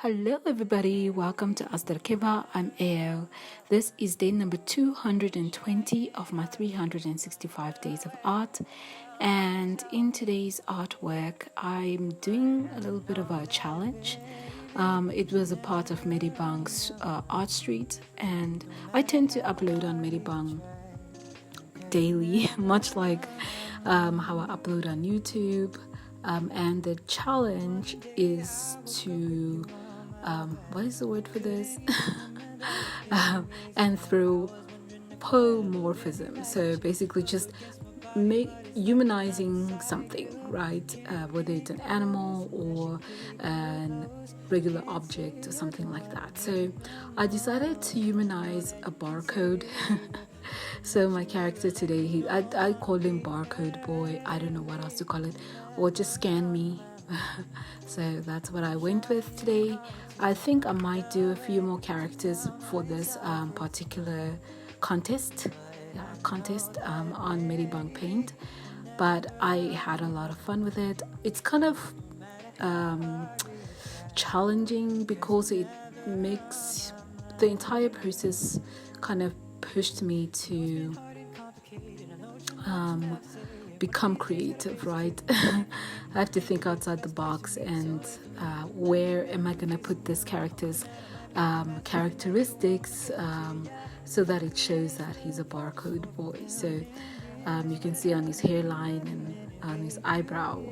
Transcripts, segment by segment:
Hello everybody, welcome to astraeakeva. I'm Ao. This is day number 220 of my 365 days of art, and in today's artwork I'm doing a little bit of a challenge. It was a part of Medibang's art street, and I tend to upload on Medibang daily, much like how I upload on YouTube. And the challenge is to what is the word for this? Anthropomorphism. So basically just humanizing something, right? Whether it's an animal or a regular object or something like that. So I decided to humanize a barcode. So my character today, I called him Barcode Boy. I don't know what else to call it, or just Scan Me. So that's what I went with today. I think I might do a few more characters for this particular contest on Medibang Paint, but I had a lot of fun with it. It's kind of challenging because it makes the entire process kind of pushed me to become creative, right? I have to think outside the box and where am I gonna put this character's characteristics so that it shows that he's a barcode boy. So you can see on his hairline and on his eyebrow,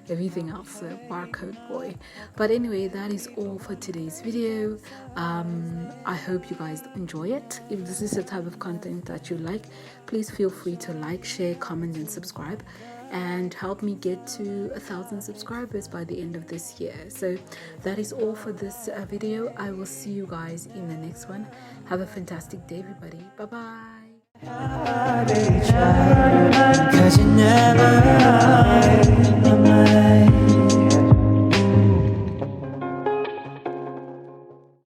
everything else, a barcode boy. But anyway, that is all for today's video. I hope you guys enjoy it. If this is the type of content that you like, please feel free to like, share, comment, and subscribe, and help me get to 1,000 subscribers by the end of this year. So that is all for this video. I will see you guys in the next one. Have a fantastic day, everybody. Bye bye.